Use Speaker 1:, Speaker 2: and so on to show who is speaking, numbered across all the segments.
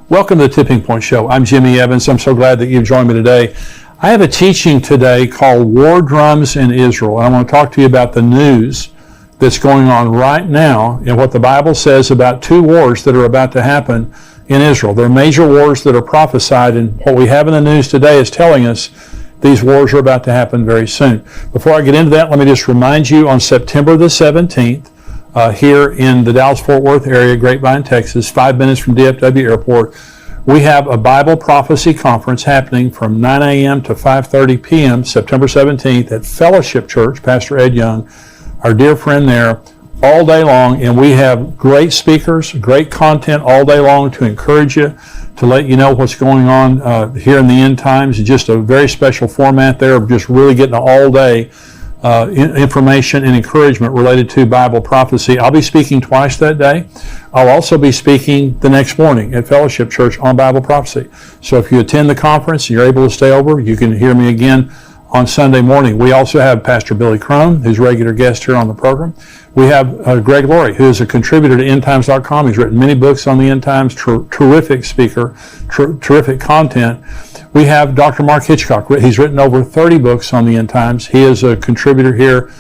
Speaker 1: Welcome to the Tipping Point Show. I'm Jimmy Evans. I'm so glad that you've joined me today. I have a teaching today called War Drums in Israel. And I want to talk to you about the news that's going on right now and what the Bible says about two wars that are about to happen in Israel. They're major wars that are prophesied, and what we have in the news today is telling us these wars are about to happen very soon. Before I get into that, let me just remind you on September the 17th, here in the Dallas-Fort Worth area, Grapevine, Texas, 5 minutes from DFW Airport, we have a Bible Prophecy Conference happening from 9 a.m. to 5:30 p.m. September 17th at Fellowship Church, Pastor Ed Young, our dear friend there, all day long. And we have great speakers, great content all day long to encourage you, to let you know what's going on here in the end times. Just a very special format there of just really getting all day information and encouragement related to Bible prophecy. I'll be speaking twice that day. I'll also be speaking the next morning at Fellowship Church on Bible prophecy. So if you attend the conference and you're able to stay over, you can hear me again on Sunday morning. We also have Pastor Billy Crone, who's a regular guest here on the program. We have Greg Laurie, who is a contributor to EndTimes.com. He's written many books on the end times, terrific speaker, terrific content. We have Dr. Mark Hitchcock. He's written over 30 books on the end times. He is a contributor here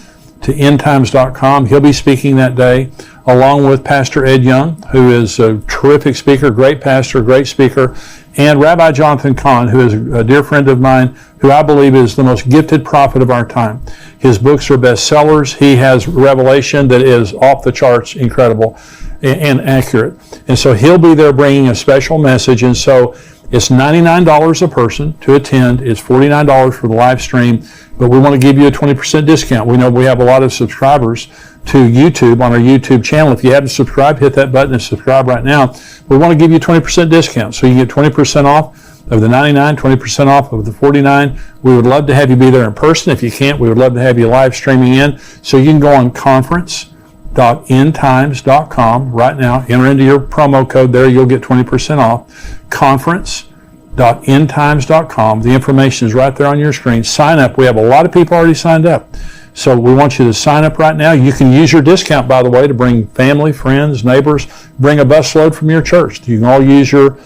Speaker 1: to EndTimes.com. He'll be speaking that day, along with Pastor Ed Young, who is a terrific speaker, great pastor, great speaker, and Rabbi Jonathan Cahn, who is a dear friend of mine, who I believe is the most gifted prophet of our time. His books are bestsellers. He has revelation that is off the charts, incredible and accurate. And so he'll be there bringing a special message. And so it's $99 a person to attend. It's $49 for the live stream, but we want to give you a 20% discount. We know we have a lot of subscribers to YouTube on our YouTube channel. If you haven't subscribed, hit that button and subscribe right now. We want to give you a 20% discount, so you can get 20% off of the $99, 20% off of the $49. We would love to have you be there in person. If you can't, we would love to have you live streaming in. So you can go on conference.endtimes.com right now. Enter into your promo code there. You'll get 20% off. Conference.endtimes.com. The information is right there on your screen. Sign up. We have a lot of people already signed up. So we want you to sign up right now. You can use your discount, by the way, to bring family, friends, neighbors, bring a busload from your church. You can all use your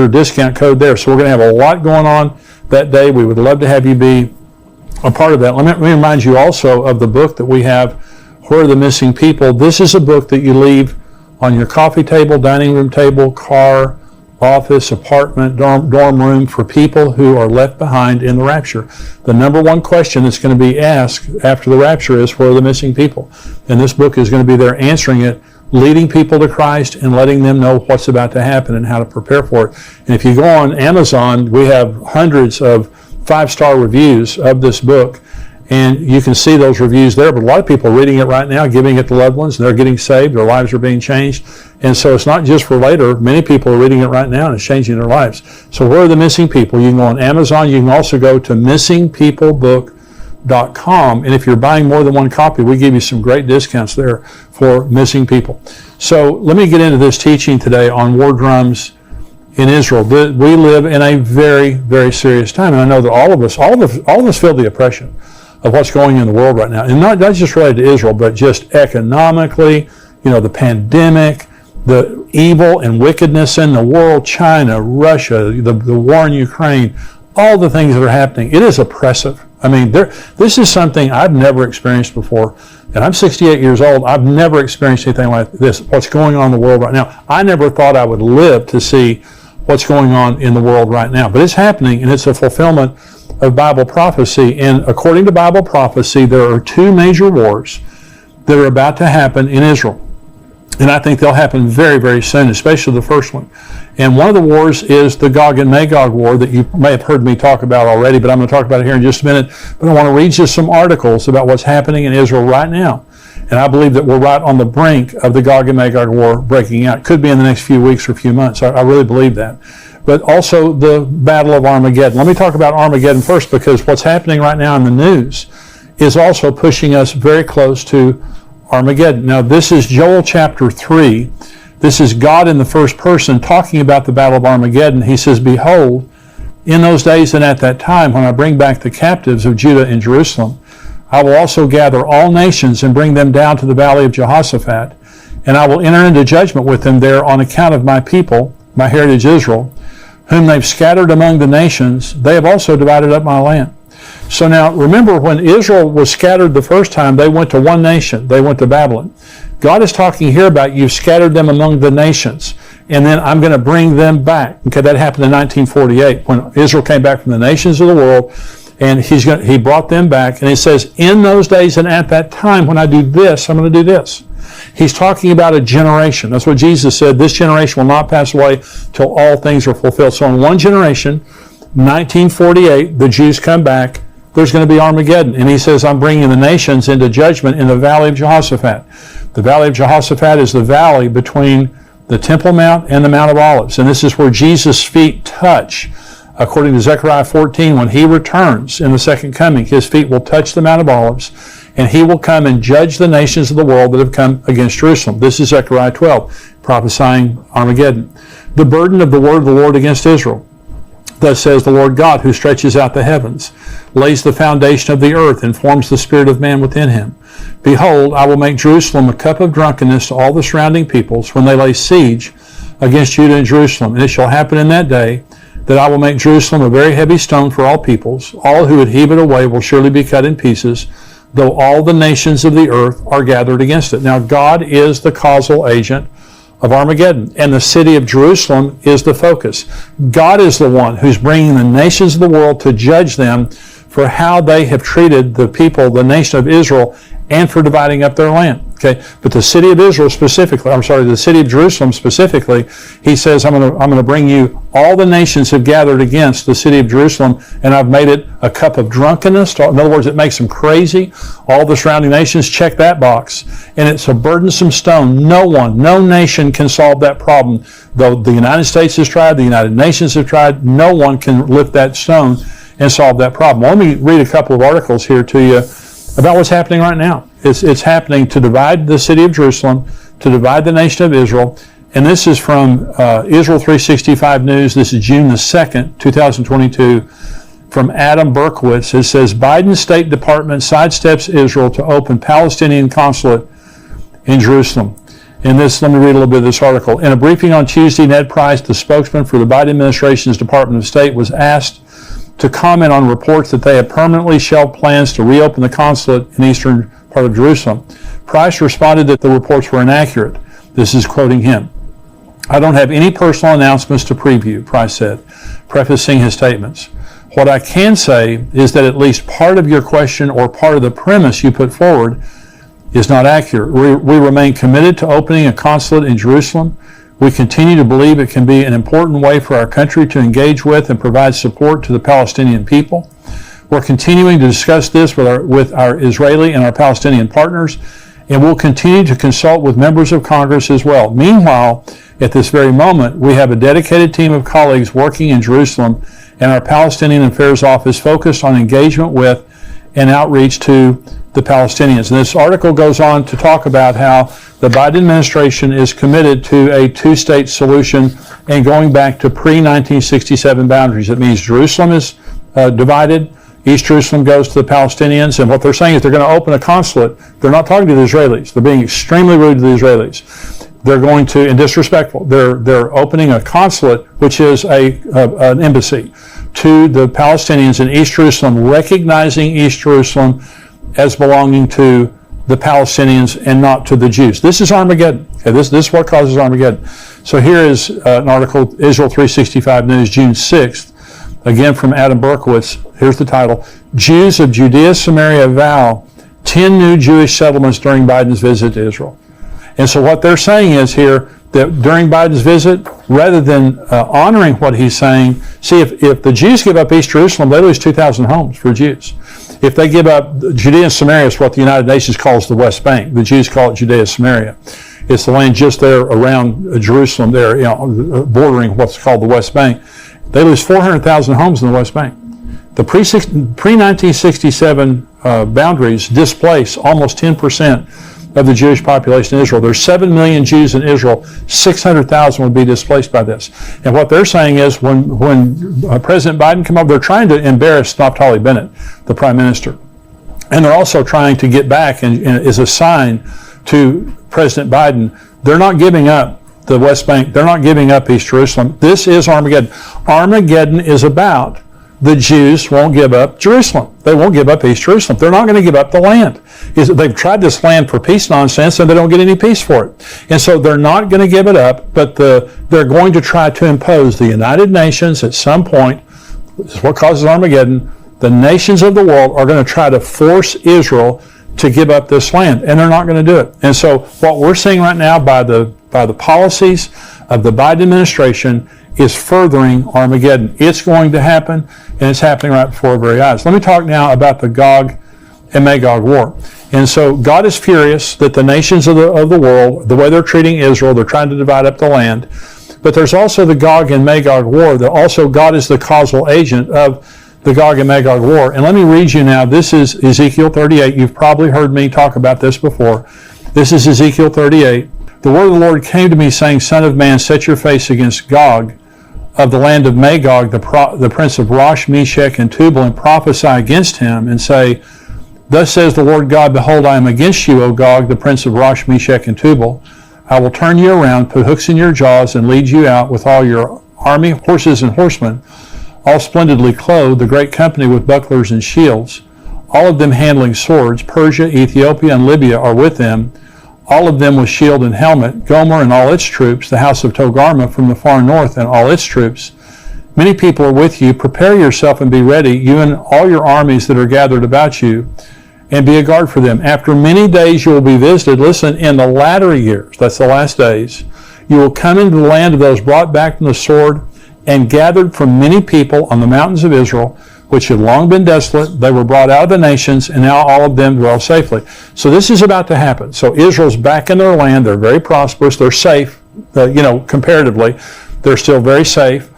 Speaker 1: discount code there. So we're going to have a lot going on that day. We would love to have you be a part of that. Let me remind you also of the book that we have, Where Are the Missing People? This is a book that you leave on your coffee table, dining room table, car, office, apartment, dorm room for people who are left behind in the rapture. The number one question that's going to be asked after the rapture is, where are the missing people? And this book is going to be there answering it, leading people to Christ and letting them know what's about to happen and how to prepare for it. And if you go on Amazon, we have hundreds of 5-star reviews of this book, and you can see those reviews there. But a lot of people are reading it right now, giving it to loved ones, and they're getting saved. Their lives are being changed. And so it's not just for later. Many people are reading it right now, and it's changing their lives. So where are the missing people? You can go on Amazon. You can also go to missingpeoplebook.com. And if you're buying more than one copy, we give you some great discounts there for missing people. So let me get into this teaching today on war drums in Israel. We live in a very, very serious time. And I know that all of us feel the oppression of what's going on in the world right now. And not just related to Israel, but just economically, the pandemic, the evil and wickedness in the world, China, Russia, the war in Ukraine, all the things that are happening. It is oppressive. I mean, this is something I've never experienced before. And I'm 68 years old. I've never experienced anything like this, what's going on in the world right now. I never thought I would live to see what's going on in the world right now. But it's happening, and it's a fulfillment of Bible prophecy. And according to Bible prophecy, there are two major wars that are about to happen in Israel. And I think they'll happen very, very soon, especially the first one. And one of the wars is the Gog and Magog war that you may have heard me talk about already, but I'm going to talk about it here in just a minute. But I want to read you some articles about what's happening in Israel right now. And I believe that we're right on the brink of the Gog and Magog war breaking out. Could be in the next few weeks or few months. I really believe that. But also the Battle of Armageddon. Let me talk about Armageddon first, because what's happening right now in the news is also pushing us very close to Armageddon. Now, this is Joel chapter 3. This is God in the first person talking about the Battle of Armageddon. He says, "Behold, in those days and at that time, when I bring back the captives of Judah and Jerusalem, I will also gather all nations and bring them down to the valley of Jehoshaphat, and I will enter into judgment with them there on account of my people, my heritage Israel, whom they've scattered among the nations, they have also divided up my land. So now, remember, when Israel was scattered the first time, they went to one nation. They went to Babylon. God is talking here about you've scattered them among the nations, and then I'm going to bring them back. Okay, that happened in 1948 when Israel came back from the nations of the world, and he brought them back. And he says, in those days and at that time, when I do this, I'm going to do this. He's talking about a generation. That's what Jesus said. This generation will not pass away till all things are fulfilled. So in one generation, 1948, the Jews come back. There's going to be Armageddon. And he says, I'm bringing the nations into judgment in the Valley of Jehoshaphat. The Valley of Jehoshaphat is the valley between the Temple Mount and the Mount of Olives. And this is where Jesus' feet touch. According to Zechariah 14, when he returns in the second coming, his feet will touch the Mount of Olives, and he will come and judge the nations of the world that have come against Jerusalem. This is Zechariah 12, prophesying Armageddon. The burden of the word of the Lord against Israel. Thus says the Lord God, who stretches out the heavens, lays the foundation of the earth, and forms the spirit of man within him. Behold, I will make Jerusalem a cup of drunkenness to all the surrounding peoples when they lay siege against Judah and Jerusalem. And it shall happen in that day that I will make Jerusalem a very heavy stone for all peoples. All who would heave it away will surely be cut in pieces, though all the nations of the earth are gathered against it. Now, God is the causal agent of Armageddon, and the city of Jerusalem is the focus. God is the one who's bringing the nations of the world to judge them for how they have treated the people, the nation of Israel, and for dividing up their land. Okay, but the city of Israel specifically, the city of Jerusalem specifically, he says, I'm going to bring you, all the nations have gathered against the city of Jerusalem, and I've made it a cup of drunkenness. In other words, it makes them crazy. All the surrounding nations check that box, and it's a burdensome stone. No nation can solve that problem. Though the United States has tried, the United Nations have tried, no one can lift that stone and solve that problem. Well, let me read a couple of articles here to you about what's happening right now. It's happening to divide the city of Jerusalem, to divide the nation of Israel. And this is from Israel 365 News. This is June the 2nd, 2022, from Adam Berkowitz. It says, Biden's State Department sidesteps Israel to open Palestinian consulate in Jerusalem. And this, let me read a little bit of this article. In a briefing on Tuesday, Ned Price, the spokesman for the Biden administration's Department of State, was asked to comment on reports that they have permanently shelved plans to reopen the consulate in the eastern part of Jerusalem. Price responded that the reports were inaccurate. This is quoting him. I don't have any personal announcements to preview, Price said, prefacing his statements. What I can say is that at least part of your question or part of the premise you put forward is not accurate. We remain committed to opening a consulate in Jerusalem. We continue to believe it can be an important way for our country to engage with and provide support to the Palestinian people. We're continuing to discuss this with our Israeli and our Palestinian partners, and we'll continue to consult with members of Congress as well. Meanwhile, at this very moment, we have a dedicated team of colleagues working in Jerusalem and our Palestinian Affairs Office focused on engagement with and outreach to the Palestinians. And this article goes on to talk about how the Biden administration is committed to a two-state solution and going back to pre-1967 boundaries. It means Jerusalem is divided. East Jerusalem goes to the Palestinians, and what they're saying is they're going to open a consulate. They're not talking to the Israelis. They're being extremely rude to the Israelis. They're going to, and disrespectful, they're opening a consulate, which is an embassy, to the Palestinians in East Jerusalem, recognizing East Jerusalem as belonging to the Palestinians and not to the Jews. This is Armageddon. Okay, this is what causes Armageddon. So here is an article, Israel 365 News, June 6th, again from Adam Berkowitz. Here's the title. Jews of Judea Samaria vow 10 new Jewish settlements during Biden's visit to Israel. And so what they're saying is here that during Biden's visit, rather than honoring what he's saying, see, if the Jews give up East Jerusalem, they lose 2,000 homes for Jews. If they give up Judea and Samaria, is what the United Nations calls the West Bank. The Jews call it Judea Samaria. It's the land just there around Jerusalem, there, bordering what's called the West Bank. They lose 400,000 homes in the West Bank. The pre-1967 boundaries displace almost 10% of the Jewish population in Israel. There's 7 million Jews in Israel. 600,000 would be displaced by this. And what they're saying is when President Biden came up, they're trying to embarrass Naftali Bennett, the prime minister. And they're also trying to get back, and as a sign to President Biden, they're not giving up the West Bank. They're not giving up East Jerusalem. This is Armageddon. Armageddon is about the Jews won't give up Jerusalem. They won't give up East Jerusalem. They're not going to give up the land. They've tried this land for peace nonsense, and they don't get any peace for it. And so they're not going to give it up, but they're going to try to impose the United Nations at some point. This is what causes Armageddon. The nations of the world are going to try to force Israel to give up this land, and they're not going to do it. And so what we're seeing right now by the policies of the Biden administration is furthering Armageddon. It's going to happen, and it's happening right before our very eyes. Let me talk now about the Gog and Magog war. And so God is furious that the nations of the world, the way they're treating Israel, they're trying to divide up the land. But there's also the Gog and Magog war, that also God is the causal agent of the Gog and Magog war. And let me read you now. This is Ezekiel 38. You've probably heard me talk about this before. This is Ezekiel 38. The word of the Lord came to me, saying, Son of man, set your face against Gog of the land of Magog, the prince of Rosh, Meshech, and Tubal, and prophesy against him, and say, Thus says the Lord God, Behold, I am against you, O Gog, the prince of Rosh, Meshech, and Tubal. I will turn you around, put hooks in your jaws, and lead you out with all your army, horses and horsemen, all splendidly clothed, the great company with bucklers and shields, all of them handling swords. Persia, Ethiopia, and Libya are with them, all of them with shield and helmet. Gomer and all its troops, the house of Togarmah from the far north and all its troops. Many people are with you. Prepare yourself and be ready, you and all your armies that are gathered about you, and be a guard for them. After many days you will be visited. Listen, in the latter years, that's the last days, you will come into the land of those brought back from the sword and gathered from many people on the mountains of Israel, which had long been desolate. They were brought out of the nations, and now all of them dwell safely. So this is about to happen. So Israel's back in their land. They're very prosperous. They're safe, comparatively. They're still very safe.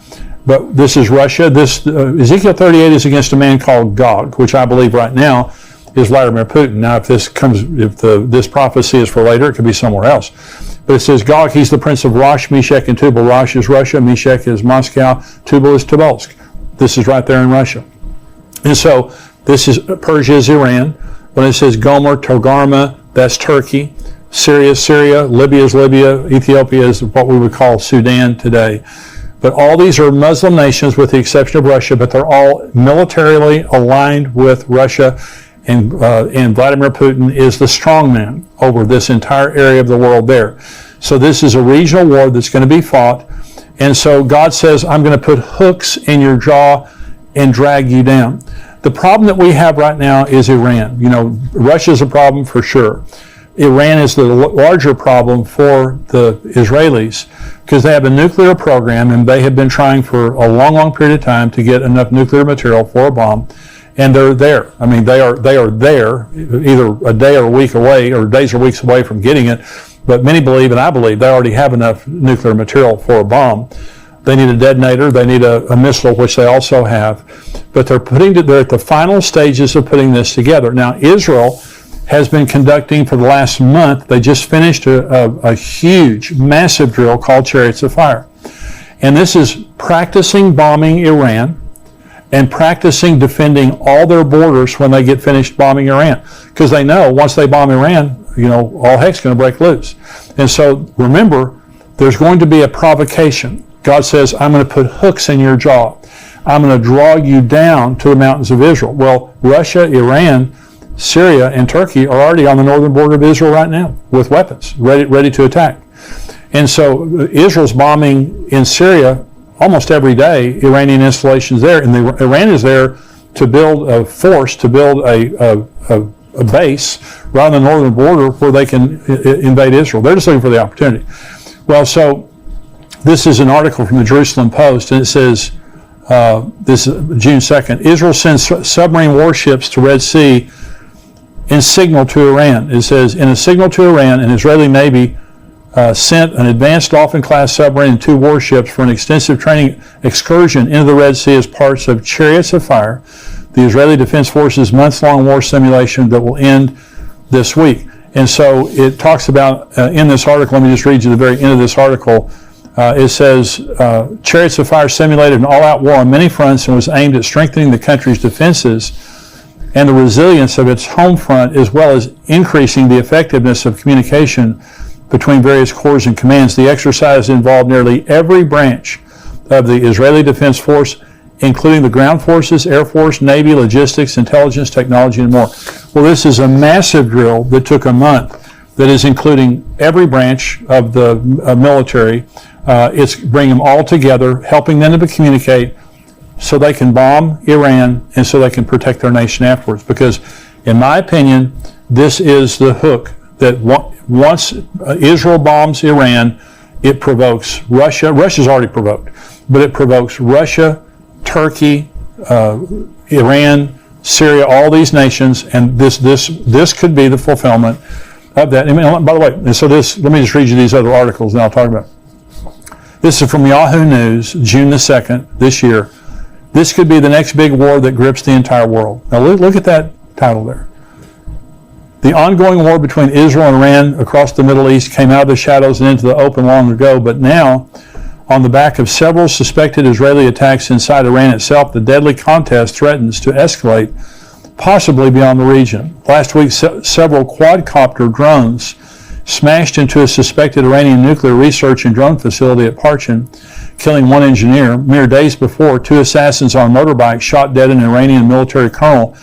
Speaker 1: But this is Russia. This Ezekiel 38 is against a man called Gog, which I believe right now is Vladimir Putin. Now, if this prophecy is for later, it could be somewhere else. But it says Gog, he's the prince of Rosh, Meshech, and Tubal. Rosh is Russia, Meshech is Moscow, Tubal is Tobolsk. This is right there in Russia. And so this is Persia is Iran. When it says Gomer, Togarmah, that's Turkey. Syria is Syria. Libya is Libya. Ethiopia is what we would call Sudan today. But all these are Muslim nations with the exception of Russia, but they're all militarily aligned with Russia. And Vladimir Putin is the strongman over this entire area of the world there. So this is a regional war that's going to be fought. And so God says, I'm going to put hooks in your jaw and drag you down. The problem that we have right now is Iran. Russia's a problem for sure. Iran is the larger problem for the Israelis because they have a nuclear program, and they have been trying for a long, long period of time to get enough nuclear material for a bomb. And they're there. I mean, they are there, either a day or a week away, or days or weeks away from getting it. But many believe, and I believe, they already have enough nuclear material for a bomb. They need a detonator. They need a missile, which they also have. But they're at the final stages of putting this together. Now, Israel has been conducting for the last month. They just finished a huge, massive drill called Chariots of Fire. And this is practicing bombing Iran and practicing defending all their borders when they get finished bombing Iran. Because they know once they bomb Iran, all heck's going to break loose. And so remember, there's going to be a provocation. God says, I'm going to put hooks in your jaw. I'm going to draw you down to the mountains of Israel. Well, Russia, Iran, Syria, and Turkey are already on the northern border of Israel right now with weapons, ready to attack. And so Israel's bombing in Syria almost every day, Iranian installations there, and Iran is there to build a force, to build a base right on the northern border where they can invade Israel. They're just looking for the opportunity. Well, so this is an article from the Jerusalem Post, and it says, this is June 2nd, Israel sends submarine warships to Red Sea in signal to Iran. It says, in a signal to Iran, an Israeli Navy sent an advanced Dolphin-class submarine and 2 warships for an extensive training excursion into the Red Sea as parts of Chariots of Fire, the Israeli Defense Forces' months-long war simulation that will end this week. And so it talks about, in this article, let me just read you the very end of this article, it says, Chariots of Fire simulated an all-out war on many fronts and was aimed at strengthening the country's defenses and the resilience of its home front, as well as increasing the effectiveness of communication between various corps and commands. The exercise involved nearly every branch of the Israeli Defense Force, including the ground forces, Air Force, Navy, logistics, intelligence, technology, and more. Well, this is a massive drill that took a month that is including every branch of the military. It's bringing them all together, helping them to communicate so they can bomb Iran and so they can protect their nation afterwards. Because, in my opinion, this is the hook that once Israel bombs Iran, it provokes Russia. Russia's already provoked, but it provokes Russia, Turkey, Iran, Syria, all these nations, and this could be the fulfillment of that. I mean, by the way, and so let me just read you these other articles and I'll talk about it. This is from Yahoo News, June the 2nd, this year. This could be the next big war that grips the entire world. Now look at that title there. The ongoing war between Israel and Iran across the Middle East came out of the shadows and into the open long ago, but now, on the back of several suspected Israeli attacks inside Iran itself, the deadly contest threatens to escalate, possibly beyond the region. Last week, several quadcopter drones smashed into a suspected Iranian nuclear research and drone facility at Parchin, killing one engineer. Mere days before, two assassins on motorbikes shot dead an Iranian military colonel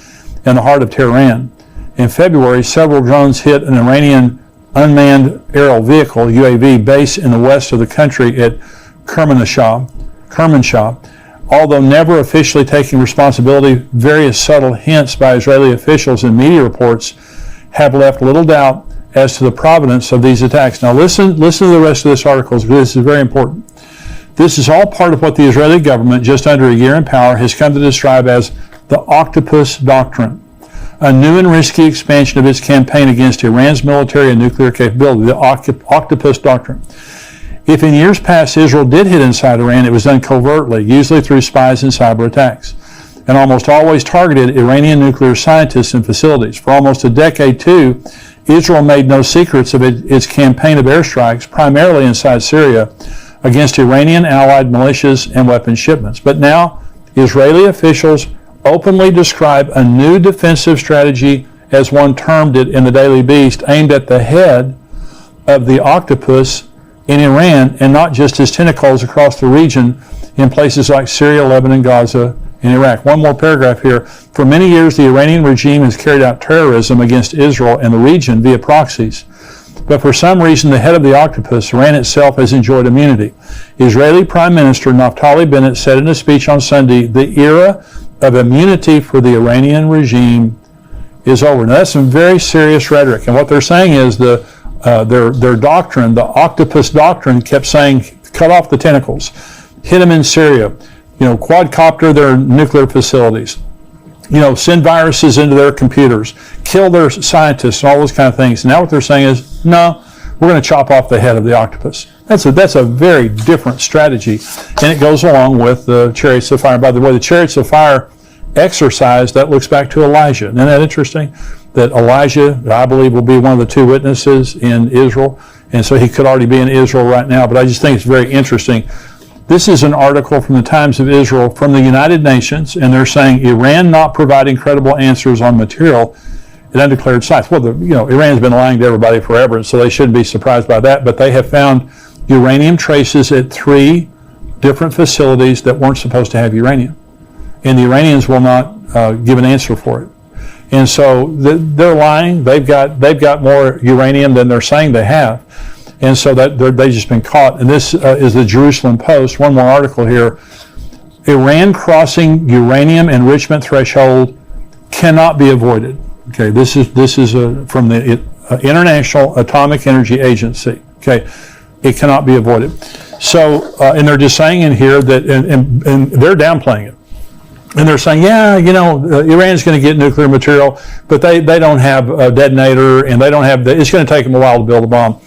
Speaker 1: in the heart of Tehran. In February, several drones hit an Iranian unmanned aerial vehicle, UAV, base in the west of the country at Kermanshah. Although never officially taking responsibility, various subtle hints by Israeli officials and media reports have left little doubt as to the provenance of these attacks. Now listen to the rest of this article, because this is very important. This is all part of what the Israeli government, just under a year in power, has come to describe as the Octopus Doctrine, a new and risky expansion of its campaign against Iran's military and nuclear capability, the Octopus Doctrine. If in years past Israel did hit inside Iran, it was done covertly, usually through spies and cyber attacks, and almost always targeted Iranian nuclear scientists and facilities. For almost a decade, too, Israel made no secrets of its campaign of airstrikes, primarily inside Syria, against Iranian allied militias and weapons shipments. But now, Israeli officials openly describe a new defensive strategy, as one termed it in the Daily Beast, aimed at the head of the octopus in Iran, and not just his tentacles across the region in places like Syria, Lebanon, Gaza, and Iraq. One more paragraph here. For many years, the Iranian regime has carried out terrorism against Israel and the region via proxies. But for some reason, the head of the octopus, Iran itself, has enjoyed immunity. Israeli Prime Minister Naftali Bennett said in a speech on Sunday, the era of immunity for the Iranian regime is over. Now, that's some very serious rhetoric. And what they're saying is their doctrine, the Octopus Doctrine, kept saying, cut off the tentacles, hit them in Syria, quadcopter their nuclear facilities, send viruses into their computers, kill their scientists, and all those kind of things. Now what they're saying is, no, we're going to chop off the head of the octopus. That's a very different strategy, and it goes along with the chariots of fire. By the way, the chariots of fire exercise, that looks back to Elijah. Isn't that interesting? That Elijah, I believe, will be one of the two witnesses in Israel, and so he could already be in Israel right now, but I just think it's very interesting. This is an article from the Times of Israel from the United Nations, and they're saying Iran not providing credible answers on material at undeclared sites. Well, Iran's been lying to everybody forever, and so they shouldn't be surprised by that, but they have found uranium traces at 3 different facilities that weren't supposed to have uranium, and the Iranians will not give an answer for it. And so they're lying. They've got more uranium than they're saying they have. And so that they've just been caught. And this is the Jerusalem Post. One more article here. Iran crossing uranium enrichment threshold cannot be avoided. Okay, this is from the International Atomic Energy Agency. Okay, it cannot be avoided. So, and they're just saying in here that, and they're downplaying it. And they're saying, Iran's going to get nuclear material, but they don't have a detonator, and they don't have it's going to take them a while to build a bomb.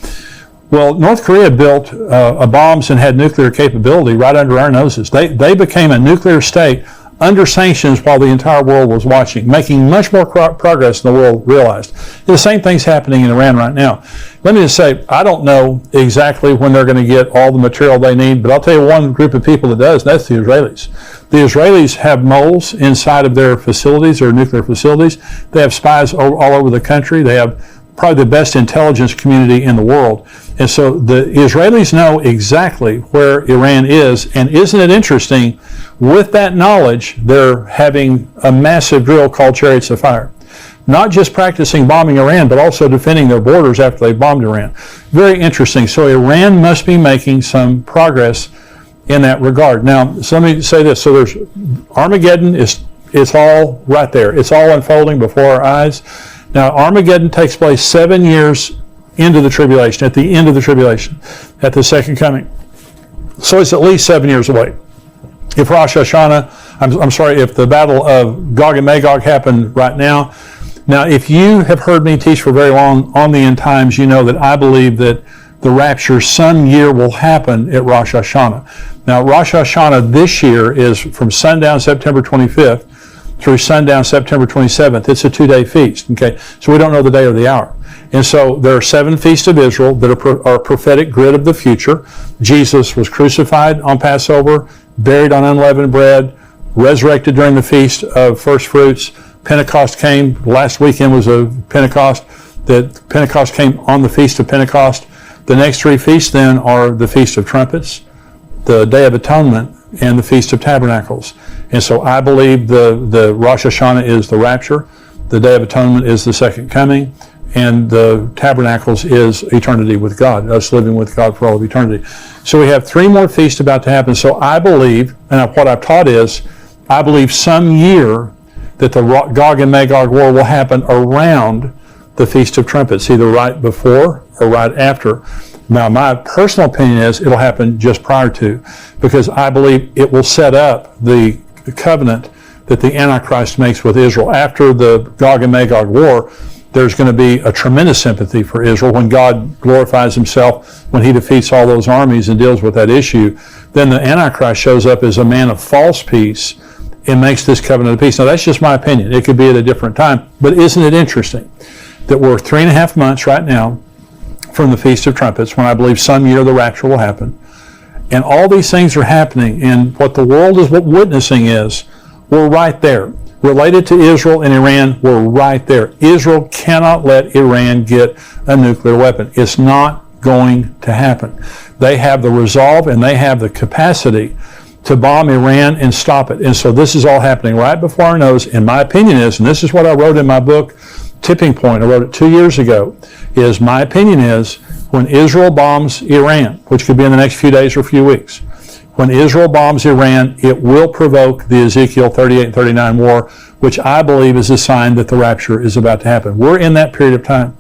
Speaker 1: Well, North Korea built bombs and had nuclear capability right under our noses. They became a nuclear state under sanctions while the entire world was watching, making much more progress than the world realized. The same thing's happening in Iran right now. Let me just say, I don't know exactly when they're going to get all the material they need, but I'll tell you one group of people that does, and that's the Israelis. The Israelis have moles inside of their facilities, or nuclear facilities. They have spies all over the country. They have probably the best intelligence community in the world. And so the Israelis know exactly where Iran is. And isn't it interesting, with that knowledge, they're having a massive drill called Chariots of Fire. Not just practicing bombing Iran, but also defending their borders after they bombed Iran. Very interesting. So Iran must be making some progress in that regard. Now, so let me say this. So there's Armageddon, it's all right there. It's all unfolding before our eyes. Now, Armageddon takes place 7 years into the tribulation, at the end of the tribulation, at the second coming. So it's at least 7 years away. If Rosh Hashanah, if the battle of Gog and Magog happened right now. Now, if you have heard me teach for very long on the end times, you know that I believe that the rapture some year will happen at Rosh Hashanah. Now, Rosh Hashanah this year is from sundown September 25th through sundown September 27th. It's a 2-day feast, okay? So we don't know the day or the hour. And so there are 7 feasts of Israel that are a prophetic grid of the future. Jesus was crucified on Passover, buried on unleavened bread, resurrected during the Feast of First Fruits. Pentecost came. Last weekend was a Pentecost. Pentecost came on the Feast of Pentecost. The next 3 feasts then are the Feast of Trumpets, the Day of Atonement, and the Feast of Tabernacles. And so I believe the Rosh Hashanah is the rapture, the Day of Atonement is the second coming, and the Tabernacles is eternity with God, us living with God for all of eternity. So we have 3 more feasts about to happen. So I believe, and what I've taught is, I believe some year that the Gog and Magog war will happen around the Feast of Trumpets, either right before or right after. Now, my personal opinion is it'll happen just prior to, because I believe it will set up the covenant that the Antichrist makes with Israel. After the Gog and Magog war, there's going to be a tremendous sympathy for Israel when God glorifies himself, when he defeats all those armies and deals with that issue. Then the Antichrist shows up as a man of false peace and makes this covenant of peace. Now, that's just my opinion. It could be at a different time. But isn't it interesting that we're 3.5 months right now from the Feast of Trumpets, when I believe some year the rapture will happen. And all these things are happening, and what the world is witnessing is, we're right there. Related to Israel and Iran, we're right there. Israel cannot let Iran get a nuclear weapon. It's not going to happen. They have the resolve and they have the capacity to bomb Iran and stop it. And so this is all happening right before our nose. And my opinion is, and this is what I wrote in my book, Tipping Point, I wrote it 2 years ago, is my opinion is when Israel bombs Iran, which could be in the next few days or few weeks, when Israel bombs Iran, it will provoke the Ezekiel 38 and 39 war, which I believe is a sign that the rapture is about to happen. We're in that period of time.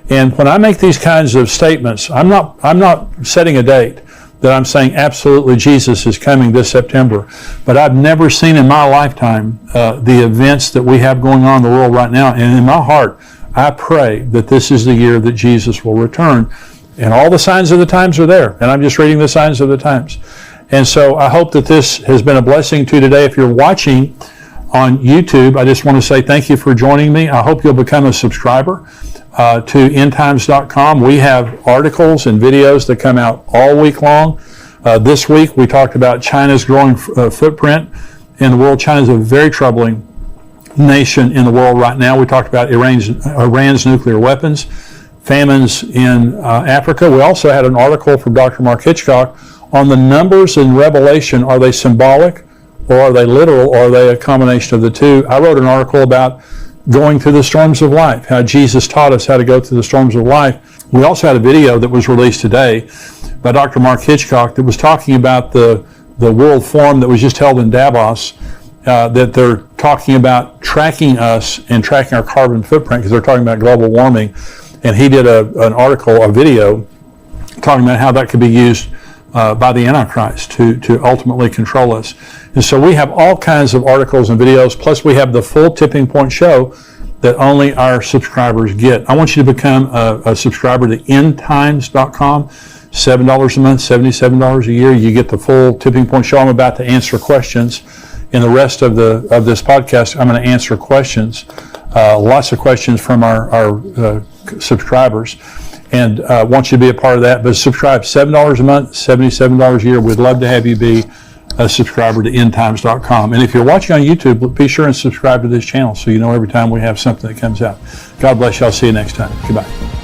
Speaker 1: And when I make these kinds of statements, I'm not setting a date that I'm saying absolutely Jesus is coming this September. But I've never seen in my lifetime the events that we have going on in the world right now. And in my heart, I pray that this is the year that Jesus will return. And all the signs of the times are there. And I'm just reading the signs of the times. And so I hope that this has been a blessing to you today. If you're watching on YouTube, I just want to say thank you for joining me. I hope you'll become a subscriber to endtimes.com. We have articles and videos that come out all week long. This week we talked about China's growing footprint in the world. China is a very troubling nation in the world right now. We talked about Iran's nuclear weapons, famines in Africa. We also had an article from Dr. Mark Hitchcock on the numbers in Revelation. Are they symbolic or are they literal or are they a combination of the two? I wrote an article about going through the storms of life, how Jesus taught us how to go through the storms of life. We also had a video that was released today by Dr. Mark Hitchcock that was talking about the World Forum that was just held in Davos, that they're talking about tracking us and tracking our carbon footprint because they're talking about global warming. And he did an article, a video, talking about how that could be used by the Antichrist to ultimately control us. And so we have all kinds of articles and videos, plus we have the full Tipping Point show that only our subscribers get. I want you to become a subscriber to endtimes.com, $7 a month, $77 a year. You get the full Tipping Point show. I'm about to answer questions. In the rest of this podcast, I'm going to answer questions, lots of questions from our subscribers. And want you to be a part of that. But subscribe, $7 a month, $77 a year. We'd love to have you be a subscriber to endtimes.com. And if you're watching on YouTube, be sure and subscribe to this channel so you know every time we have something that comes out. God bless you. I'll see you next time. Goodbye.